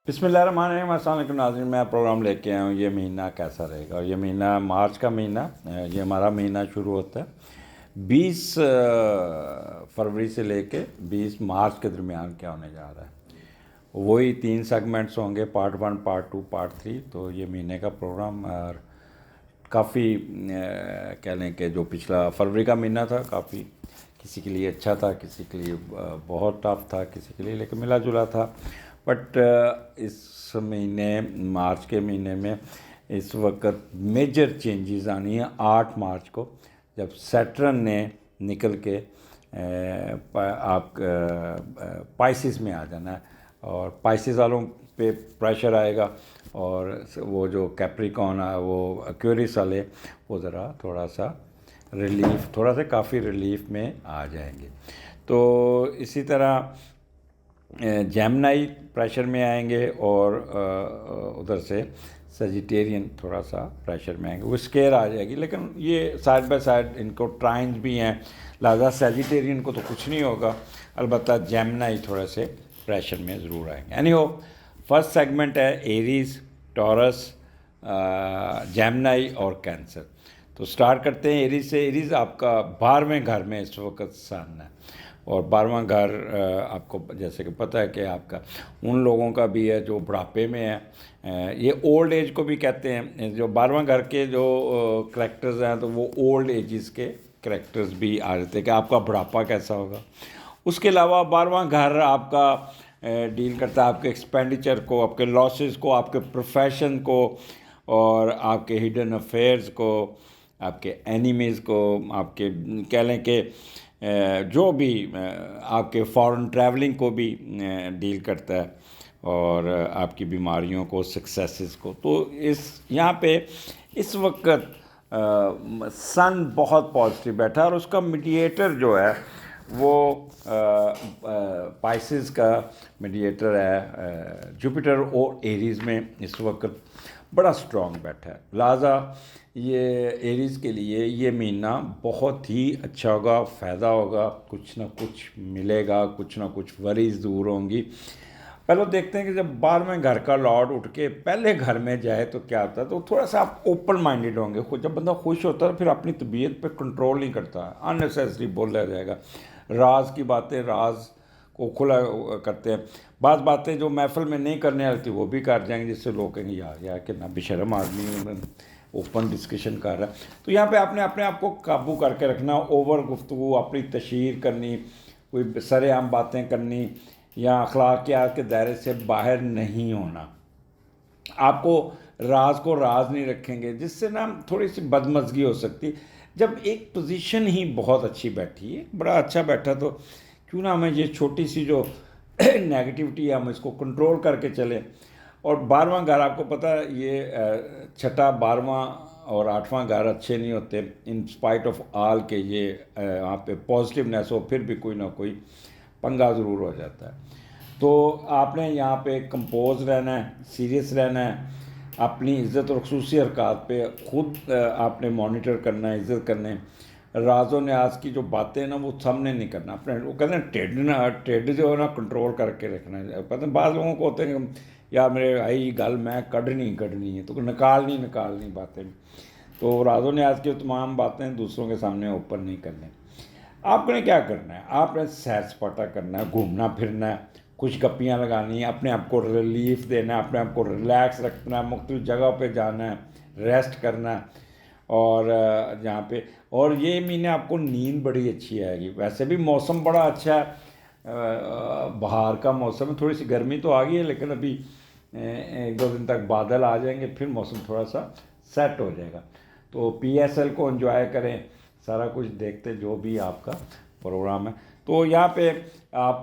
बिस्मिल्लाहिर्रहमानिर्रहीम। अस्सलाम वालेकुम नाज़रीन, मैं प्रोग्राम लेके आया हूँ ये महीना कैसा रहेगा। और ये महीना मार्च का महीना, ये हमारा महीना शुरू होता है 20 फरवरी से लेके 20 मार्च के दरमियान क्या होने जा रहा है। वही 3 सेगमेंट्स होंगे, पार्ट 1, पार्ट 2, पार्ट 3। तो ये महीने का प्रोग्राम और काफ़ी कह लें कि जो पिछला फरवरी का महीना था काफ़ी किसी के लिए अच्छा था, किसी के लिए बहुत टफ था, किसी के लिए लेकिन मिला जुला था। बट इस महीने मार्च के महीने में इस वक्त मेजर चेंजेस आनी है 8 मार्च को, जब सैटर्न ने निकल के आप पाइसिस में आ जाना है और पाइसिस वालों पे प्रेशर आएगा और वो जो कैप्रिकॉन है वो एक्वेरियस वाले वो ज़रा थोड़ा सा रिलीफ, थोड़ा सा काफ़ी रिलीफ में आ जाएंगे। तो इसी तरह जेमिनी प्रेशर में आएंगे और उधर से सजिटेरियन थोड़ा सा प्रेशर में आएंगे, वो स्केयर आ जाएगी। लेकिन ये साइड बाय साइड इनको ट्राइन्स भी हैं, लिहाजा सजिटेरियन को तो कुछ नहीं होगा, अलबत्ता जेमिनी थोड़े से प्रेशर में ज़रूर आएंगे। एनी हो, फर्स्ट सेगमेंट है एरीज, टॉरस, जेमिनी और कैंसर। तो स्टार्ट करते हैं एरीज से। एरीज आपका 12वें घर में इस वक्त सन है और 12वां घर आपको जैसे कि पता है कि आपका उन लोगों का भी है जो बुढ़ापे में है। ये ओल्ड एज को भी कहते हैं। जो 12वां घर के जो करेक्टर्स हैं तो वो ओल्ड एजेस के करेक्टर्स भी आ जाते हैं कि आपका बुढ़ापा कैसा होगा। उसके अलावा 12वां घर आपका डील करता है आपके एक्सपेंडिचर को, आपके लॉसेस को, आपके प्रोफेशन को और आपके हिडन अफेयर्स को, आपके एनिमीज़ को, आपके कह लें कि जो भी आपके फॉरेन ट्रैवलिंग को भी डील करता है और आपकी बीमारियों को, सक्सेसेस को। तो इस यहाँ पे इस वक्त सन बहुत पॉजिटिव बैठा है और उसका मीडिएटर जो है वो पाइसिस का मीडिएटर है जुपिटर और एरीज़ में इस वक्त बड़ा स्ट्रॉन्ग बैठा है। लिहाजा ये एरीज़ के लिए ये महीना बहुत ही अच्छा होगा, फ़ायदा होगा, कुछ ना कुछ मिलेगा, कुछ ना कुछ वरीज दूर होंगी। पहले देखते हैं कि जब 12वें घर का लॉर्ड उठ के पहले घर में जाए तो क्या होता है। तो थोड़ा सा आप ओपन माइंडेड होंगे। जब बंदा खुश होता है फिर अपनी तबीयत पे कंट्रोल नहीं करता, अननेसेसरी बोला जाएगा, राज की बातें राज को खुला करते हैं। बात बातें जो महफिल में नहीं करने आती वो भी कर जाएंगे, जिससे लोग कहेंगे यार यार कि ना बेशर्म आदमी ओपन डिस्कशन कर रहा है। तो यहाँ पे आपने अपने आप को काबू करके रखना, ओवर गुफ्तगू, अपनी तशहीर करनी, कोई सरेआम बातें करनी या अखलाकियात के दायरे से बाहर नहीं होना। आपको राज को राज नहीं रखेंगे, जिससे ना थोड़ी सी बदमज़गी हो सकती। जब एक पोजीशन ही बहुत अच्छी बैठी है, बड़ा अच्छा बैठा, तो क्यों ना हमें ये छोटी सी जो नेगेटिविटी है हम इसको कंट्रोल करके चलें। और 12वां घर आपको पता है ये छठा, 12वां और 8वां घर अच्छे नहीं होते, इन स्पाइट ऑफ ऑल के ये यहाँ पे पॉजिटिवनेस हो फिर भी कोई ना कोई पंगा ज़रूर हो जाता है। तो आपने यहाँ पे कंपोज रहना है, सीरियस रहना है, अपनी इज़्ज़त और खसूसी हरकत पे ख़ुद आपने मॉनिटर करना है, इज़्ज़त करने। राजों ने आज की जो बातें ना वो सामने नहीं करना अपने, वो कहते हैं टेढ़ जो है ना कंट्रोल करके रखना है। पता है बाद लोगों को होते हैं यार मेरे आई गल मैं कढ़नी है तो निकालनी बातें। तो राजों ने आज की तमाम बातें दूसरों के सामने ओपन नहीं करनी। आपने क्या करना है, आपने सैर सपाटा करना है, घूमना फिरना है, कुछ गप्पियाँ लगानी है, अपने आप को रिलीफ देना है, अपने आप को रिलैक्स रखना है, मुख्तलिफ जगह पे जाना है, रेस्ट करना है। और जहाँ पे और ये महीने आपको नींद बड़ी अच्छी आएगी। वैसे भी मौसम बड़ा अच्छा है, बाहर का मौसम है, थोड़ी सी गर्मी तो आ गई है लेकिन अभी 1-2 दिन तक बादल आ जाएंगे, फिर मौसम थोड़ा सा सेट हो जाएगा। तो PSL को एंजॉय करें, सारा कुछ देखते जो भी आपका प्रोग्राम है। तो यहाँ पे आप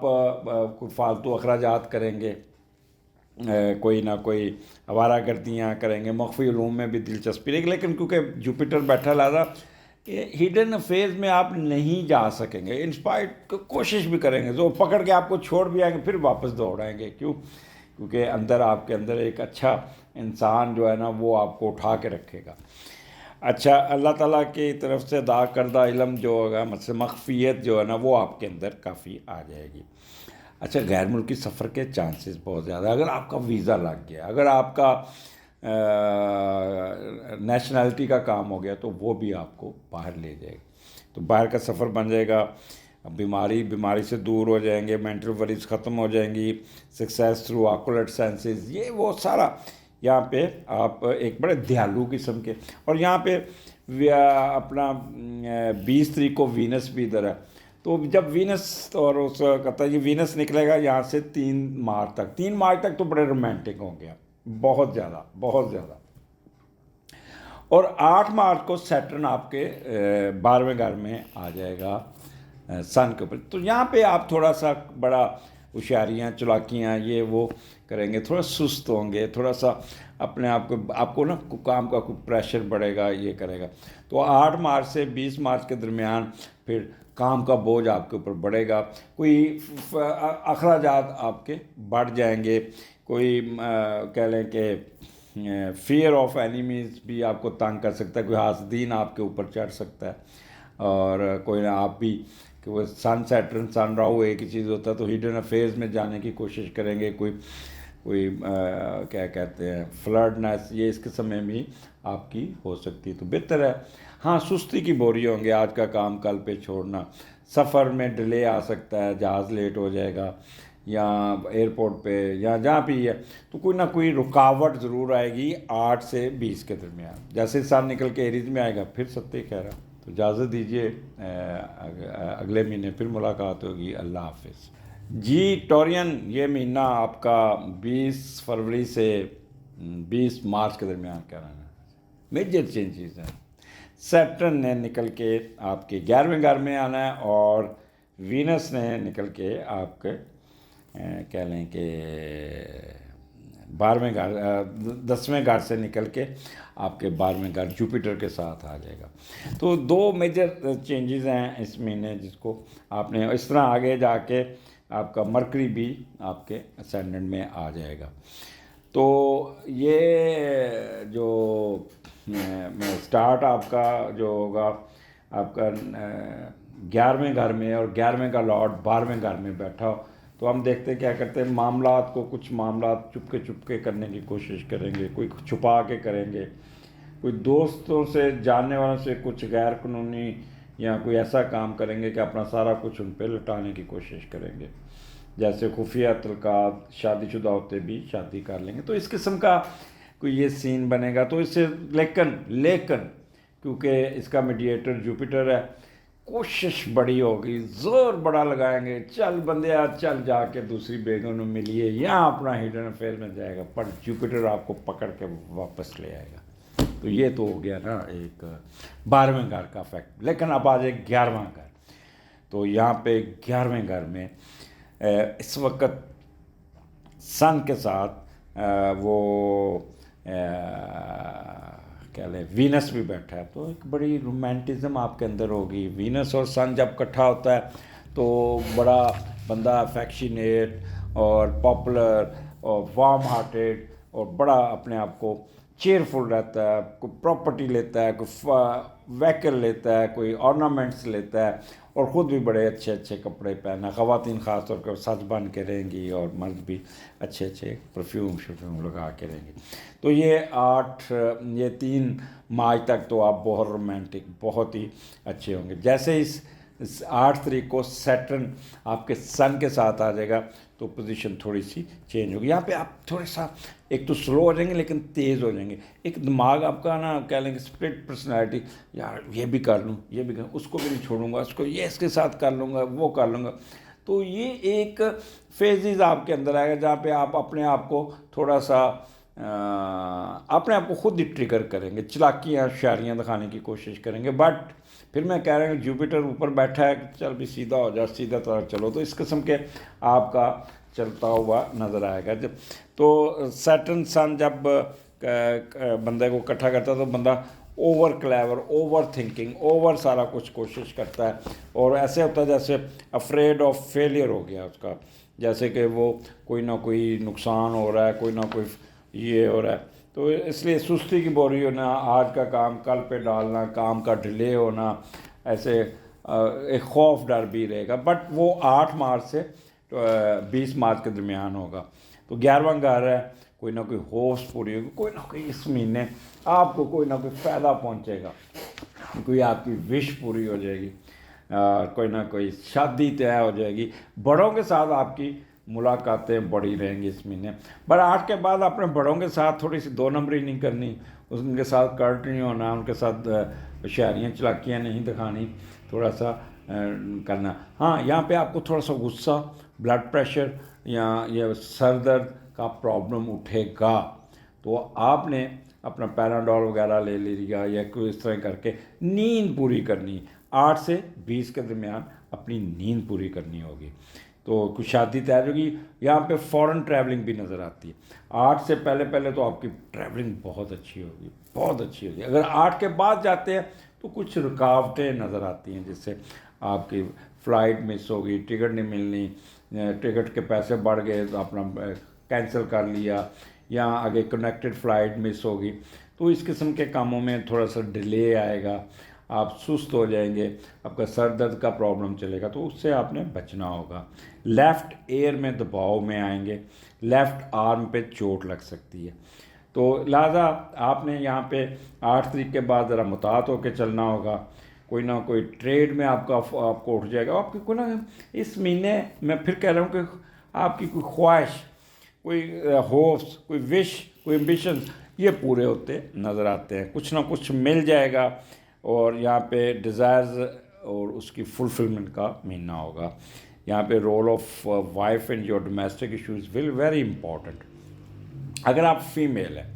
कोई फालतू अखराजात करेंगे, कोई ना कोई आवारागर्दियाँ करेंगे, मख्फी उलूम में भी दिलचस्पी रहेगी, लेकिन क्योंकि जुपिटर बैठा लादा हिडन फेज में आप नहीं जा सकेंगे। इंस्पाइट कोशिश भी करेंगे तो पकड़ के आपको छोड़ भी आएंगे, फिर वापस दौड़ाएंगे। क्यों? क्योंकि अंदर आपके अंदर एक अच्छा इंसान जो है ना वो आपको उठा के रखेगा। अच्छा, अल्लाह ताला की तरफ से अदा करदा इल्म जो होगा, मतलब मखफ़ियत जो है ना वो आपके अंदर काफ़ी आ जाएगी। अच्छा, गैर मुल्की सफ़र के चांसेस बहुत ज़्यादा, अगर आपका वीज़ा लग गया, अगर आपका नेशनैलिटी का काम हो गया, तो वो भी आपको बाहर ले जाएगा। तो बाहर का सफ़र बन जाएगा, बीमारी से दूर हो जाएंगे, मेंटल वरीज ख़त्म हो जाएंगी, सक्सेस थ्रू ऑकुलर सेंसेस, ये वो सारा यहाँ पे आप एक बड़े दयालु किस्म के। और यहाँ पे अपना 20 तारीख को वीनस भी इधर है, तो जब वीनस, और उस कहता है कि वीनस निकलेगा यहाँ से 3 मार्च तक, 3 मार्च तक तो बड़े रोमांटिक होंगे, बहुत ज़्यादा, बहुत ज़्यादा। और 8 मार्च को सैटर्न आपके 12वें घर में आ जाएगा सन के ऊपर। तो यहाँ पे आप थोड़ा सा बड़ा होशियारियाँ, चलाकियाँ, ये वो करेंगे, थोड़ा सुस्त होंगे, थोड़ा सा अपने आप को, आपको ना काम का कुछ प्रेशर बढ़ेगा, ये करेगा। तो 8 मार्च से 20 मार्च के दरमियान फिर काम का बोझ आपके ऊपर बढ़ेगा, कोई अखराजात आपके बढ़ जाएंगे, कोई कह लें कि फियर ऑफ एनिमीज़ भी आपको तंग कर सकता है, कोई हासदीन आपके ऊपर चढ़ सकता है, और कोई ना आप भी कि वो सन सैटर्न सन राहु एक ही चीज़ होता है, तो हिडन अफेयर्स में जाने की कोशिश करेंगे, कोई क्या कहते हैं फ्लर्टनेस, ये इसके समय में आपकी हो सकती है। तो बेहतर है, हाँ सुस्ती की बोरी होंगे, आज का काम कल पे छोड़ना, सफ़र में डिले आ सकता है, जहाज़ लेट हो जाएगा या एयरपोर्ट पे या जहाँ भी है, तो कोई ना कोई रुकावट ज़रूर आएगी 8 से 20 के दरमियान। जैसे सान निकल के एरीज में आएगा, फिर सत्य कह रहा। तो इजाज़त दीजिए, अगले महीने फिर मुलाकात होगी। अल्लाह हाफिज़ जी। टोरियन, ये महीना आपका 20 फरवरी से 20 मार्च के दरमियान कह रहा है, मेजर चेंजेस हैं। सैटर्न ने निकल के आपके 11वें घर में आना है, और वीनस ने निकल के आपके कह लें कि 12वें घर 10वें घर से निकल के आपके 12वें घर जुपिटर के साथ आ जाएगा। तो 2 मेजर चेंजेस हैं इस महीने, जिसको आपने इस तरह आगे जाके आपका मरकरी भी आपके असेंडेंट में आ जाएगा। तो ये जो स्टार्ट आपका जो होगा आपका 11वें घर में, और 11वें का लॉर्ड 12वें घर में बैठा हो, तो हम देखते क्या करते हैं, मामलात को, कुछ मामलात चुपके करने की कोशिश करेंगे, कोई छुपा के करेंगे, कोई दोस्तों से, जानने वालों से कुछ गैर कानूनी या कोई ऐसा काम करेंगे कि अपना सारा कुछ उन पर लुटाने की कोशिश करेंगे, जैसे खुफिया तलकात, शादीशुदा होते भी शादी कर लेंगे। तो इस किस्म का कोई ये सीन बनेगा। तो इससे लेकिन क्योंकि इसका मीडिएटर जुपिटर है, कोशिश बड़ी होगी, ज़ोर बड़ा लगाएंगे, चल बंदे चल जाके दूसरी बेगम में मिलिए, यहाँ अपना हिडन अफेयर में जाएगा, पर जुपिटर आपको पकड़ के वापस ले आएगा। तो ये तो हो गया ना एक 12वें घर का फैक्ट। लेकिन अब आ जाए 11वां घर। तो यहाँ पे 11वें घर में इस वक्त सन के साथ वो क्या लें वीनस भी बैठा है, तो एक बड़ी रोमांटिज़म आपके अंदर होगी। वीनस और सन जब इकट्ठा होता है तो बड़ा बंदा अफेक्शनेट और पॉपुलर और वार्म हार्टेड और बड़ा अपने आप को चेयरफुल रहता है, कोई प्रॉपर्टी लेता है, कोई व्हीकल लेता है, कोई ऑर्नामेंट्स लेता है, और ख़ुद भी बड़े अच्छे अच्छे कपड़े पहना, ख़वातीन ख़ास तौर पर सज बन के रहेंगी, और मर्द भी अच्छे अच्छे परफ्यूम लगा के रहेंगे। तो ये 3 मार्च तक तो आप बहुत रोमांटिक, बहुत ही अच्छे होंगे। जैसे इस 8 तारीख को सैटर्न आपके सन के साथ आ जाएगा, तो पोजीशन थोड़ी सी चेंज होगी। यहाँ पे आप थोड़ा सा एक तो स्लो हो जाएंगे, लेकिन तेज़ हो जाएंगे। एक दिमाग आपका ना कह लेंगे स्प्लिट पर्सनैलिटी, यार ये भी कर लूँ, ये भी कर, उसको भी नहीं छोड़ूंगा, उसको ये इसके साथ कर लूँगा, वो कर लूँगा। तो ये एक फेजेस आपके अंदर आएगा, जहाँ पे आप अपने आप को थोड़ा सा अपने आप को खुद ही ट्रिगर करेंगे, चालाकियाँ होशियारियाँ दिखाने की कोशिश करेंगे। बट फिर मैं कह रहा हूँ जुपिटर ऊपर बैठा है, चल भी सीधा हो जा, सीधा तरह चलो। तो इस किस्म के आपका चलता हुआ नज़र आएगा। जब तो सैटर्न सन जब बंदे को इकट्ठा करता है, तो बंदा over clever, over thinking, over सारा कुछ कोशिश करता है, और ऐसे होता है जैसे अफ्रेड ऑफ फेलियर हो गया उसका, जैसे कि वो कोई ना कोई नुकसान हो रहा है, कोई ना कोई ये हो रहा है। तो इसलिए सुस्ती की बोरी होना, आज का काम कल पे डालना, काम का डिले होना, ऐसे एक खौफ डर भी रहेगा। बट वो 8 मार्च से 20 मार्च के दरमियान होगा। तो 11वां घर है, कोई ना कोई होप्स पूरी होगी, कोई ना कोई इस महीने आपको कोई ना कोई फ़ायदा पहुंचेगा, कोई आपकी विश पूरी हो जाएगी, कोई ना कोई शादी तय हो जाएगी, बड़ों के साथ आपकी मुलाकातें बढ़ी रहेंगी इस महीने। पर 8 के बाद अपने बड़ों के साथ थोड़ी सी 2 नंबरी नहीं करनी, उनके साथ कर्ट नहीं होना, उनके साथ शायरियाँ चलाकियाँ नहीं दिखानी, थोड़ा सा करना। हाँ, यहाँ पे आपको थोड़ा सा गुस्सा, ब्लड प्रेशर या सर दर्द का प्रॉब्लम उठेगा, तो आपने अपना पैराडोल वगैरह ले लिया या कोई इस तरह करके नींद पूरी करनी। 8 से 20 के दरमियान अपनी नींद पूरी करनी होगी, तो कुछ शादी तैयार होगी। यहाँ पे फॉरेन ट्रैवलिंग भी नज़र आती है। 8 से पहले पहले तो आपकी ट्रैवलिंग बहुत अच्छी होगी, बहुत अच्छी होगी। अगर 8 के बाद जाते हैं तो कुछ रुकावटें नज़र आती हैं, जिससे आपकी फ़्लाइट मिस होगी, टिकट नहीं मिलनी, टिकट के पैसे बढ़ गए तो अपना कैंसिल कर लिया, या आगे कनेक्टेड फ़्लाइट मिस होगी। तो इस किस्म के कामों में थोड़ा सा डिले आएगा, आप सुस्त हो जाएंगे, आपका सर दर्द का प्रॉब्लम चलेगा, तो उससे आपने बचना होगा। लेफ़्ट एयर में दबाव में आएंगे, लेफ़्ट आर्म पे चोट लग सकती है, तो लिहाजा आपने यहाँ पे 8 तारीख के बाद ज़रा मुतात होकर चलना होगा। कोई ना कोई ट्रेड में आपको उठ जाएगा, आपकी कोई ना इस महीने मैं फिर कह रहा हूँ कि आपकी कोई ख्वाहिश, कोई होप्स, कोई विश, कोई एम्बिशन, ये पूरे होते नज़र आते हैं, कुछ ना कुछ मिल जाएगा। और यहाँ पे डिज़ायर्स और उसकी फुलफिलमेंट का महीना होगा। यहाँ पे role of wife in your domestic issues will very important. अगर आप फीमेल हैं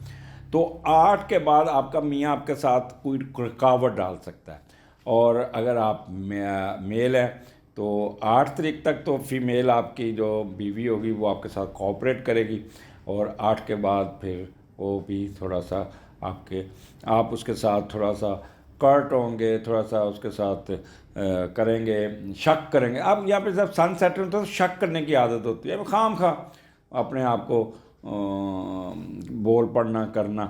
तो 8 के बाद आपका मियाँ आपके साथ कोई रुकावट डाल सकता है, और अगर आप मेल हैं तो 8 तारीख तक तो फीमेल आपकी जो बीवी होगी वो आपके साथ कोऑपरेट करेगी, और 8 के बाद फिर वो भी थोड़ा सा आप उसके साथ थोड़ा सा कर्ट होंगे, थोड़ा सा उसके साथ करेंगे, शक करेंगे। आप यहाँ पे जब सन सेट होता है तो शक करने की आदत होती है, खाम खा अपने आप को बोल पढ़ना करना,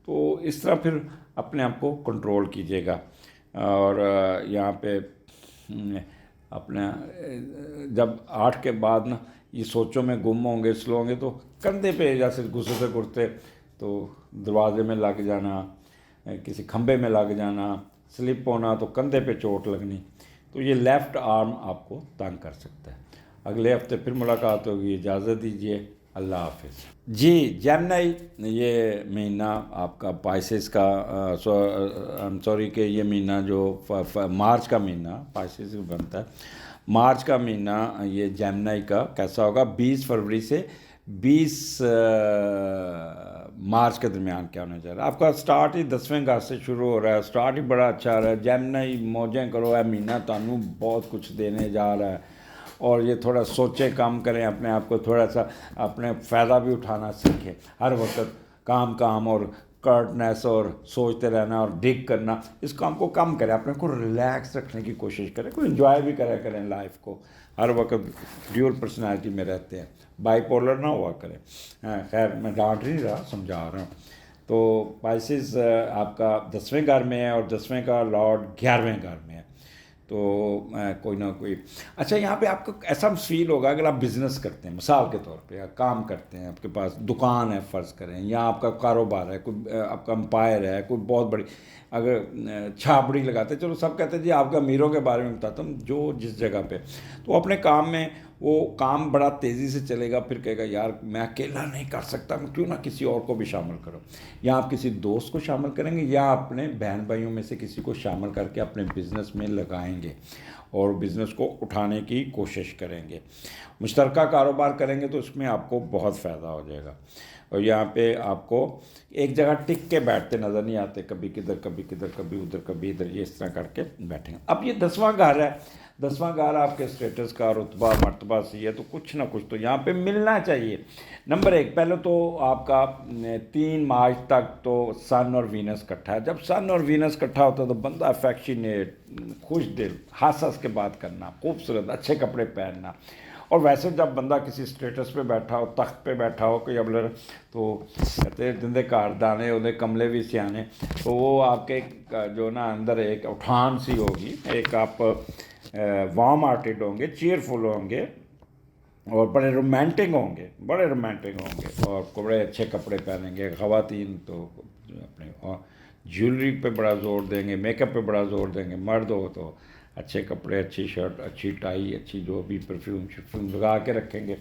तो इस तरह फिर अपने आप को कंट्रोल कीजिएगा। और यहाँ पे अपने जब 8 के बाद ना ये सोचों में गुम होंगे, स्लो होंगे, तो कंधे पे जैसे गुस्से से घुटते तो दरवाजे में लग जाना, किसी खंबे में लग जाना, स्लिप होना, तो कंधे पे चोट लगनी, तो ये लेफ़्ट आर्म आपको तंग कर सकता है। अगले हफ्ते फिर मुलाकात होगी, इजाज़त दीजिए, अल्लाह हाफिज़। जी, जेमिनी, ये महीना आपका पाइसेस का सॉरी कि ये महीना जो मार्च का महीना पाइसेस बनता है, मार्च का महीना ये जेमिनी का कैसा होगा, 20 फरवरी से 20 मार्च के दरमियान क्या होने जा रहा है। आपका स्टार्ट ही 10वें घर से शुरू हो रहा है, स्टार्ट ही बड़ा अच्छा आ रहा है। जेमिनी मौजें करो, है महीना तानू बहुत कुछ देने जा रहा है, और ये थोड़ा सोचे काम करें, अपने आप को थोड़ा सा अपने फ़ायदा भी उठाना सीखें। हर वक्त काम और कर्टनेस और सोचते रहना और डिग करना, इस काम को कम करें, अपने को रिलैक्स रखने की कोशिश करें, कोई इन्जॉय भी करें लाइफ को। हर वक्त ड्यूल पर्सनालिटी में रहते हैं, बाइपोलर ना हुआ करें। खैर, मैं डांट नहीं रहा, समझा रहा हूँ। तो पाइसेस आपका 10वें घर में है, और 10वें का लॉर्ड 11वें घर में है, तो कोई ना कोई अच्छा यहाँ पे आपको ऐसा फील होगा, अगर आप बिज़नेस करते हैं मिसाल के तौर पे, या काम करते हैं, आपके पास दुकान है फ़र्ज़ करें, या आपका कारोबार है, कोई आपका एम्पायर है, कोई बहुत बड़ी, अगर छाबड़ी लगाते हैं, चलो सब कहते हैं जी आपका अमीरों के बारे में बताता हूँ, जो जिस जगह पे, तो अपने काम में वो काम बड़ा तेज़ी से चलेगा, फिर कहेगा यार मैं अकेला नहीं कर सकता, मैं क्यों ना किसी और को भी शामिल करो, या आप किसी दोस्त को शामिल करेंगे, या अपने बहन भाइयों में से किसी को शामिल करके अपने बिज़नेस में लगाएंगे और बिज़नेस को उठाने की कोशिश करेंगे। मुश्तरका कारोबार करेंगे तो उसमें आपको बहुत फ़ायदा हो जाएगा। और यहाँ पे आपको एक जगह टिक के बैठते नज़र नहीं आते, कभी किधर कभी किधर, कभी उधर कभी इधर, ये इस तरह करके बैठेंगे। अब ये 10वां घर है, 10वां घर आपके स्टेटस का रुतबा मर्तबा से है, तो कुछ ना कुछ तो यहाँ पे मिलना चाहिए। नंबर 1, पहले तो आपका 3 मार्च तक तो सन और वीनस इकट्ठा है। जब सन और वीनस इकट्ठा होता है तो बंदा अफेक्शनेट, खुश दिल, हंस हंस के बात करना, खूबसूरत अच्छे कपड़े पहनना। और वैसे जब बंदा किसी स्टेटस पे बैठा हो, तख्त पे बैठा हो कोई अबलर, तो कहते जिंदे कार दाने उन्हें कमले भी सियाने, तो वो आपके जो ना अंदर एक उठान सी होगी, एक आप वार्म हार्टेड होंगे, चीयरफुल होंगे, और बड़े रोमांटिक होंगे, बड़े रोमांटिक होंगे और बड़े अच्छे कपड़े पहनेंगे। ख़वातीन तो अपने और ज्वेलरी पे बड़ा ज़ोर देंगे, मेकअप पे बड़ा ज़ोर देंगे। मर्द हो तो अच्छे कपड़े, अच्छी शर्ट, अच्छी टाई, अच्छी जो भी परफ्यूम शर्फ्यूम लगा के रखेंगे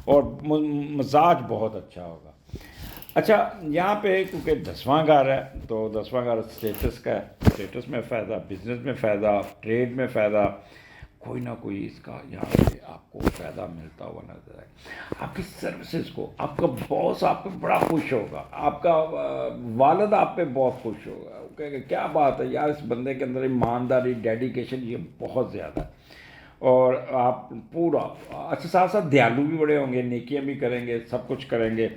और मजाज बहुत अच्छा होगा। अच्छा, यहाँ पे क्योंकि 10वां घर है तो 10वां घर स्टेटस का है। स्टेटस में फ़ायदा, बिजनेस में फ़ायदा, ट्रेड में फ़ायदा, कोई ना कोई इसका यहाँ पे आपको फ़ायदा मिलता हुआ नजर आए। आपकी सर्विसेज को आपका बॉस आप पे बड़ा खुश होगा, आपका वालिद आप पे बहुत खुश होगा। वो कहेगा क्या बात है यार, इस बंदे के अंदर ईमानदारी, डेडिकेशन ये बहुत ज़्यादा है। और आप पूरा अच्छा, साथ साथ दयालु भी बड़े होंगे, नेकियां भी करेंगे, सब कुछ करेंगे।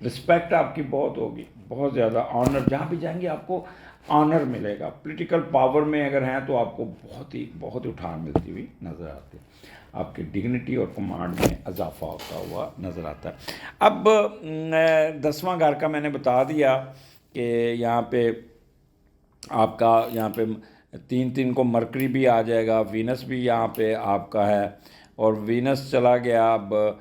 रिस्पेक्ट आपकी बहुत होगी, बहुत ज़्यादा। ऑनर, जहाँ भी जाएंगे आपको ऑनर मिलेगा। पॉलिटिकल पावर में अगर हैं तो आपको बहुत ही उठान मिलती हुई नज़र आती है। आपकी डिग्निटी और कमांड में इजाफा होता हुआ नज़र आता है। अब 10वां घर का मैंने बता दिया कि यहाँ पे आपका, यहाँ पे 3 3 को मरकरी भी आ जाएगा, वीनस भी यहाँ पे आपका है। और वीनस चला गया, अब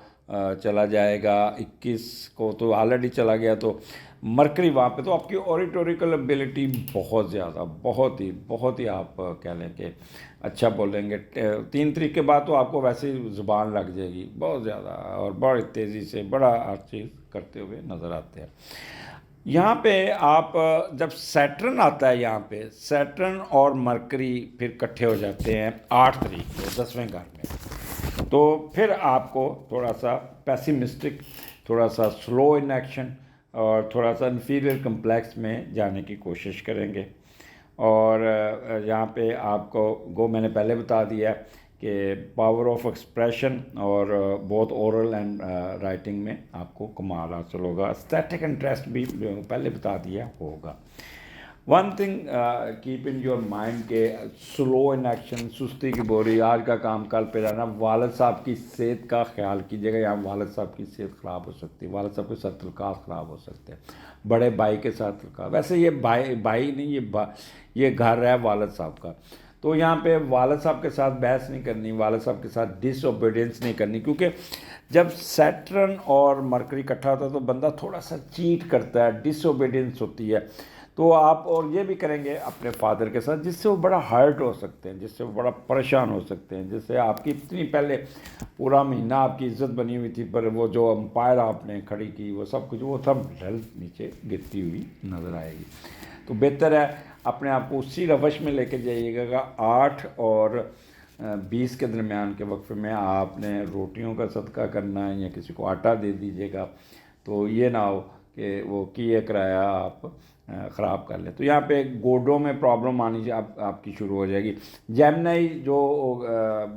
चला जाएगा 21 को, तो ऑलरेडी चला गया। तो मरकरी वहाँ पे, तो आपकी ओरिटोरिकल एबिलिटी बहुत ज़्यादा, बहुत ही आप कह लें कि अच्छा बोलेंगे। 3 तारीख के बाद तो आपको वैसे ही ज़ुबान लग जाएगी बहुत ज़्यादा, और बड़ी तेज़ी से बड़ा हर चीज़ करते हुए नज़र आते हैं। यहाँ पे आप जब सैटर्न आता है, यहाँ पे सैटर्न और मरकरी फिर इकट्ठे हो जाते हैं 8 तारीख को 10वें घर में। तो फिर आपको थोड़ा सा पैसिमिस्टिक, थोड़ा सा स्लो इन एक्शन और थोड़ा सा इन्फीरियर कम्प्लेक्स में जाने की कोशिश करेंगे। और यहाँ पे आपको मैंने पहले बता दिया कि पावर ऑफ एक्सप्रेशन और बहुत ओरल एंड राइटिंग में आपको कमाल हासिल होगा। स्टैटिक इंटरेस्ट भी पहले बता दिया होगा। One thing keep in your mind के स्लो इन एक्शन, सुस्ती की बोरी, आज का काम कल पे रहना। वालिद साहब की सेहत का ख्याल कीजिएगा, यहाँ वालिद साहब की सेहत ख़राब हो सकती है, वालिद साहब के साथ तल्कात ख़राब हो सकते हैं, बड़े भाई के साथ तल्कात। वैसे ये भाई नहीं, ये घर है वालिद साहब का। तो यहाँ पे वालिद साहब के साथ बहस नहीं करनी, वालिद साहब के साथ डिसओबीडियंस नहीं करनी, क्योंकि जब सैटर्न और मरकरी इकट्ठा होता है तो बंदा थोड़ा सा चीट करता है, डिसओबीडियंस होती है। तो आप और ये भी करेंगे अपने फादर के साथ, जिससे वो बड़ा हर्ट हो सकते हैं, जिससे वो बड़ा परेशान हो सकते हैं, जिससे आपकी इतनी पहले पूरा महीना आपकी इज्जत बनी हुई थी, पर वो जो अंपायर आपने खड़ी की वो सब कुछ, वो सब ढल नीचे गिरती हुई नज़र आएगी। तो बेहतर है अपने आप को उसी रवश में लेके जाइएगा। 8 और 20 के दरमियान के वक्फे में आपने रोटियों का सदका करना है या किसी को आटा दे दीजिएगा, तो ये ना हो कि वो किए कराया आप ख़राब कर ले। तो यहाँ पे गोडों में प्रॉब्लम आनी चाहिए आपकी शुरू हो जाएगी। जेमिनी जो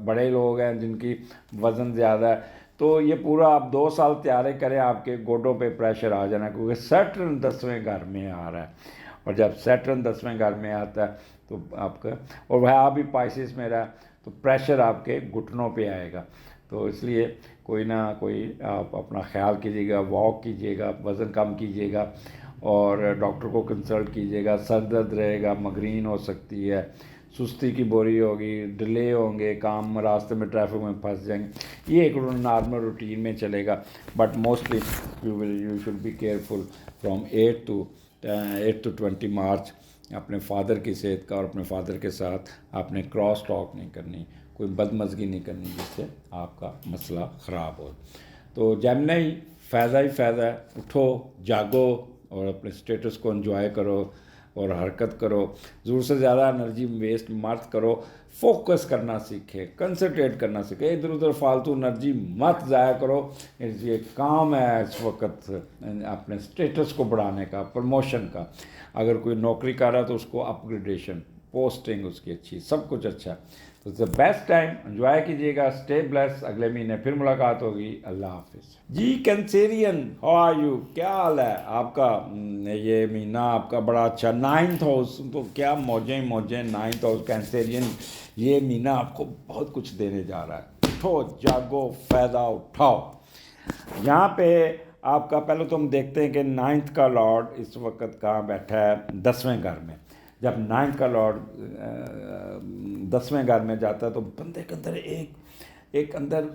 बड़े लोग हैं जिनकी वज़न ज़्यादा है, तो ये पूरा आप 2 साल तैयारी करें, आपके गोडों पे प्रेशर आ जाना, क्योंकि सैटर्न 10वें घर में आ रहा है। और जब सैटर्न 10वें घर में आता है तो आपका, और वह आप भी पाइसिस में रहा, तो प्रेशर आपके घुटनों पे आएगा। तो इसलिए कोई ना कोई आप अपना ख्याल कीजिएगा, वॉक कीजिएगा, वज़न कम कीजिएगा और डॉक्टर को कंसल्ट कीजिएगा। सर दर्द रहेगा, माइग्रेन हो सकती है, सुस्ती की बोरी होगी, डिले होंगे, काम रास्ते में ट्रैफिक में फंस जाएंगे। ये एक नॉर्मल रूटीन में चलेगा, but mostly you should be careful from 8 to 20 मार्च। अपने फादर की सेहत का और अपने फादर के साथ आपने क्रॉस टॉक नहीं करनी, कोई बदमज़गी नहीं करनी जिससे आपका मसला ख़राब हो। तो जेमिनी फ़ायदा ही फ़ायदा है। उठो, जागो और अपने स्टेटस को एंजॉय करो और हरकत करो। ज़रूर से ज़्यादा एनर्जी वेस्ट मत करो, फोकस करना सीखें, कंसंट्रेट करना सीखें, इधर उधर फालतू एनर्जी मत ज़ाया करो। ये काम है इस वक्त अपने स्टेटस को बढ़ाने का, प्रमोशन का। अगर कोई नौकरी कर रहा है तो उसको अपग्रेडेशन, पोस्टिंग उसकी अच्छी, सब कुछ अच्छा। तो द बेस्ट टाइम, एंजॉय कीजिएगा। Stay bless. अगले महीने फिर मुलाकात होगी। अल्लाह हाफिज़ जी। कैंसेरियन, हाउ आर यू, क्या हाल है आपका? ये महीना आपका बड़ा अच्छा, 9th हाउस, तो क्या मौजें मौजें। 9th हाउस कैंसेरियन, ये महीना आपको बहुत कुछ देने जा रहा है। उठो, जागो, फ़ायदा उठाओ। यहाँ पे आपका पहले तो हम देखते हैं कि 9th का लॉर्ड इस वक्त कहाँ बैठा है, 10वें घर में। जब 9th का लॉर्ड 10वें घर में जाता है तो बंदे के अंदर एक एक अंदर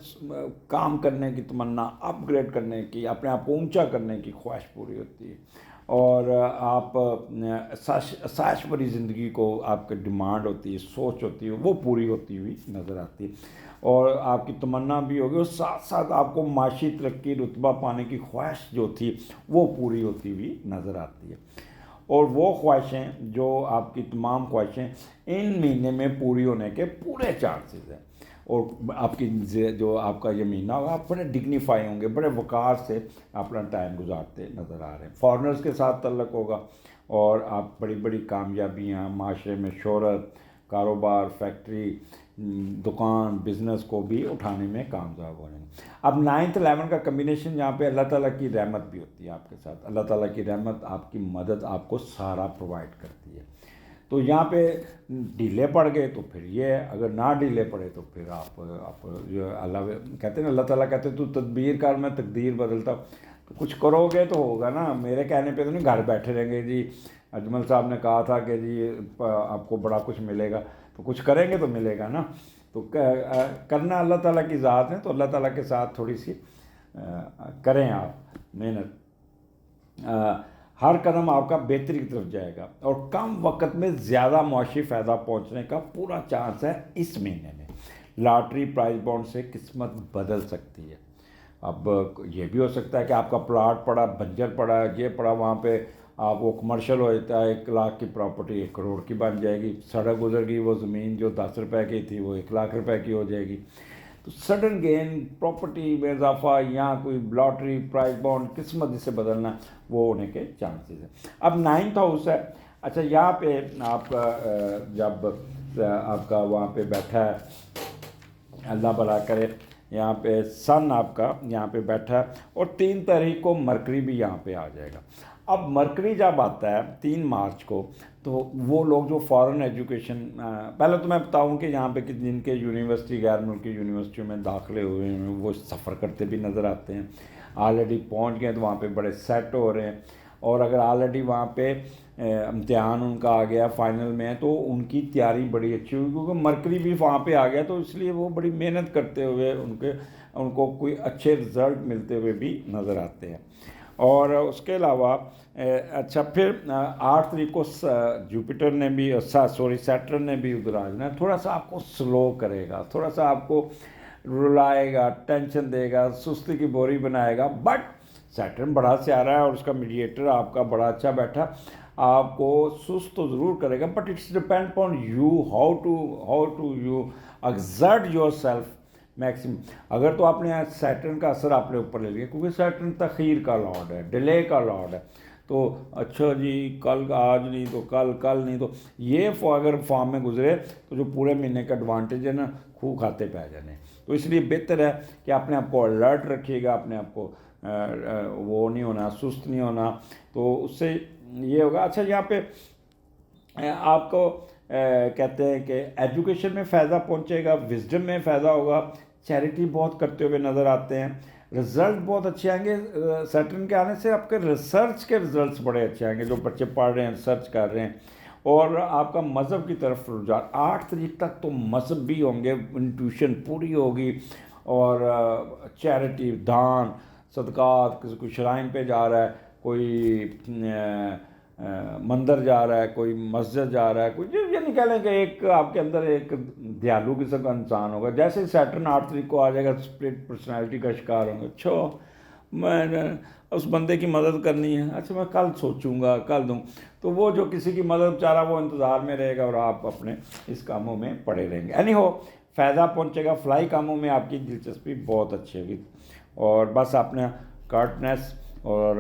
काम करने की तमन्ना, अपग्रेड करने की, अपने आप को ऊंचा करने की ख्वाहिश पूरी होती है। और आप साश भरी ज़िंदगी को आपकी डिमांड होती है, सोच होती है, वो पूरी होती हुई नज़र आती है। और आपकी तमन्ना भी होगी और साथ साथ आपको माशी तरक्की, रुतबा पाने की ख्वाहिश जो थी वो पूरी होती हुई नज़र आती है। और वो ख्वाहिशें जो आपकी तमाम ख्वाहिशें इन महीने में पूरी होने के पूरे चांसेस हैं। और आपकी जो आपका ये महीना होगा, आप बड़े डिग्निफाई होंगे, बड़े वक़ार से अपना टाइम गुजारते नज़र आ रहे हैं। फॉरेनर्स के साथ तल्लक होगा और आप बड़ी बड़ी कामयाबियाँ, माशरे में शोहरत, कारोबार, फैक्ट्री, दुकान, बिज़नेस को भी उठाने में कामयाब हो जाएंगे। अब 9th 11 का कम्बिनेशन यहाँ पे अल्लाह ताला की रहमत भी होती है आपके साथ। अल्लाह ताला की रहमत, आपकी मदद आपको सारा प्रोवाइड करती है। तो यहाँ पे ढीले पड़ गए तो फिर ये है, अगर ना ढीले पड़े तो फिर आप जो अल्लाह कहते हैं ना, अल्लाह ताला कहते हैं तू तदबीर कर, मैं तकदीर बदलता। तो कुछ करोगे तो होगा ना, मेरे कहने पे तो नहीं घर बैठे रहेंगे जी। अजमल साहब ने कहा था कि जी आपको बड़ा कुछ मिलेगा, तो कुछ करेंगे तो मिलेगा ना। तो करना अल्लाह ताला की ज़ात है, तो अल्लाह ताला के साथ थोड़ी सी करें आप मेहनत। हर कदम आपका बेहतरी की तरफ जाएगा और कम वक्त में ज़्यादा मुआशी फ़ायदा पहुंचने का पूरा चांस है इस महीने में। लॉटरी, प्राइज बॉन्ड से किस्मत बदल सकती है। अब ये भी हो सकता है कि आपका प्लाट पड़ा, बंजर पड़ा, ये पड़ा, वहाँ पे आप वो कमर्शियल हो जाता है, 1 लाख की प्रॉपर्टी 1 करोड़ की बन जाएगी। सड़क गुजर गई, वो ज़मीन जो 10 रुपए की थी वो 1 लाख रुपए की हो जाएगी। तो सडन गेन, प्रॉपर्टी में इजाफा, या कोई लॉटरी, प्राइज बॉन्ड, किस्मत जिसे बदलना, वो होने के चांसेस हैं। अब 9th हाउस है। अच्छा, यहाँ पे आपका जब आपका वहाँ पे बैठा है, अल्लाह भला करे, यहाँ पे सन आपका यहाँ पे बैठा है और 3 तारीख को मरकरी भी यहाँ पे आ जाएगा। अब मरकरी जब आता है 3 मार्च को, तो वो लोग जो फॉरेन एजुकेशन, पहले तो मैं बताऊं कि यहाँ पे कि जिनके यूनिवर्सिटी, गैर मुल्की यूनिवर्सिटियों में दाखिले हुए हैं, वो सफ़र करते भी नज़र आते हैं। ऑलरेडी पहुँच गए तो वहाँ पे बड़े सेट हो रहे हैं। और अगर ऑलरेडी वहाँ पे इम्तिहान उनका आ गया, फाइनल में है, तो उनकी तैयारी बड़ी अच्छी हुई, क्योंकि मरकरी भी वहाँ पे आ गया, तो इसलिए वो बड़ी मेहनत करते हुए उनको कोई अच्छे रिज़ल्ट मिलते हुए भी नज़र आते हैं। और उसके अलावा अच्छा, फिर 8 तारीख को जुपिटर ने भी, सैटर्न ने भी उधर आ जाना, थोड़ा सा आपको स्लो करेगा, थोड़ा सा आपको रुलाएगा, टेंशन देगा, सुस्ती की बोरी बनाएगा। बट सैटर्न बड़ा सियारा है और उसका मीडिएटर आपका बड़ा अच्छा बैठा, आपको सुस्त तो ज़रूर करेगा, but it's depend upon you, how to you exert yourself maximum. अगर तो आपने सैटर्न का असर अपने ऊपर ले लिया, क्योंकि सैटर्न तखीर का लॉर्ड है, डिले का लॉर्ड है। तो अच्छा जी, कल आज नहीं तो कल, कल नहीं तो, ये अगर फॉर्म में गुजरे तो जो पूरे महीने का एडवांटेज है ना, खूब खाते पै जाने। तो इसलिए बेहतर है कि अपने आप को अलर्ट रखिएगा, अपने आप को वो नहीं होना, सुस्त नहीं होना, तो उससे ये होगा। अच्छा, यहाँ पे आपको कहते हैं कि एजुकेशन में फ़ायदा पहुँचेगा, विजडम में फ़ायदा होगा, चैरिटी बहुत करते हुए नज़र आते हैं, रिज़ल्ट बहुत अच्छे आएंगे। सैटर्न के आने से आपके रिसर्च के रिज़ल्ट्स बड़े अच्छे आएंगे, जो बच्चे पढ़ रहे हैं, रिसर्च कर रहे हैं। और आपका मज़हब की तरफ रुझान 8 तारीख तक तो मज़हब भी होंगे, इंट्यूशन पूरी होगी। और चैरिटी, दान, सदक़ात, किसी को श्राइन पे जा रहा है, कोई मंदिर जा रहा है, कोई मस्जिद जा रहा है, कोई ये नहीं कह लें कि एक आपके अंदर एक दयालु किस्म का इंसान होगा। जैसे ही सैटर्न 8 तारीख को आ जाएगा, स्प्लिट पर्सनैलिटी का शिकार होंगे। अच्छा, मैंने उस बंदे की मदद करनी है, अच्छा मैं कल सोचूंगा, कल दूँ। तो वो जो किसी की मदद बेचारा वो इंतज़ार में रहेगा और आप अपने इस कामों में पड़े रहेंगे। एनी हो, फ़ायदा पहुँचेगा, फ्लाई कामों में आपकी दिलचस्पी बहुत अच्छी होगी। और बस अपने कर्टनेस और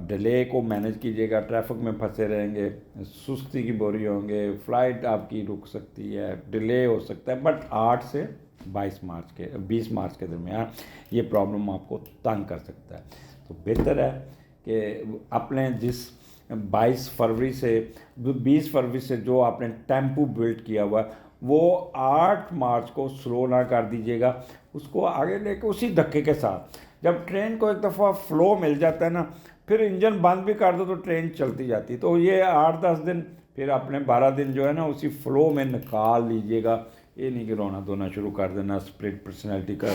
डिले को मैनेज कीजिएगा, ट्रैफिक में फंसे रहेंगे, सुस्ती की बोरी होंगे, फ़्लाइट आपकी रुक सकती है, डिले हो सकता है। बट 8 से 20 मार्च के दरमियान ये प्रॉब्लम आपको तंग कर सकता है। तो बेहतर है कि अपने जिस 22 फरवरी से 20 फरवरी से जो आपने टेम्पो बिल्ड किया हुआ है, वो 8 मार्च को स्लो ना कर दीजिएगा, उसको आगे लेके उसी धक्के के साथ। जब ट्रेन को एक दफ़ा फ्लो मिल जाता है ना, फिर इंजन बंद भी कर दो तो ट्रेन चलती जाती। तो ये 8-10 दिन, फिर अपने 12 दिन जो है ना, उसी फ्लो में निकाल लीजिएगा ये नहीं कि रोना धोना शुरू कर देना, स्प्लिट पर्सनैलिटी का,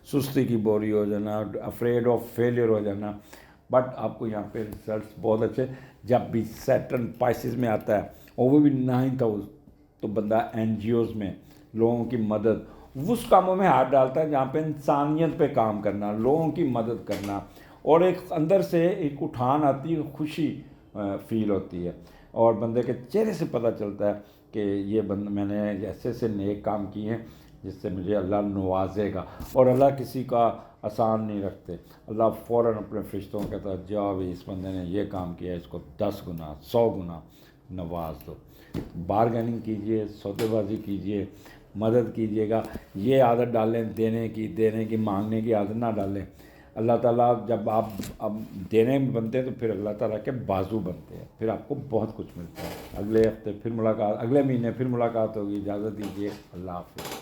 सुस्ती की बोरी हो जाना, अफ्रेड ऑफ फेलियर हो जाना। बट आपको यहाँ पे रिजल्ट्स बहुत अच्छे। जब भी सैटर्न पाइसिस में आता है और वो भी 9th हाउस, तो बंदा एनजीओज़ में लोगों की मदद, उस कामों में हाथ डालता है जहाँ पे इंसानियत पे काम करना, लोगों की मदद करना, और एक अंदर से एक उठान आती है, खुशी फील होती है, और बंदे के चेहरे से पता चलता है कि ये मैंने ऐसे ऐसे नेक काम किए हैं जिससे मुझे अल्लाह नवाजेगा। और अल्लाह किसी का आसान नहीं रखते, अल्लाह फ़ौरन अपने फरिश्तों को कहता है जाओ भाई इस बंदे ने ये काम किया, इसको 10 गुना 100 गुना नवाज दो। बारगेनिंग कीजिए, सौदेबाजी कीजिए, मदद कीजिएगा। ये आदत डालें देने की, मांगने की आदत ना डालें। अल्लाह ताला जब आप अब देने में बनते हैं तो फिर अल्लाह ताला के बाजू बनते हैं, फिर आपको बहुत कुछ मिलता है। अगले हफ्ते फिर मुलाकात, अगले महीने फिर मुलाकात होगी। इजाज़त दीजिए, अल्लाह हाफ़िज़।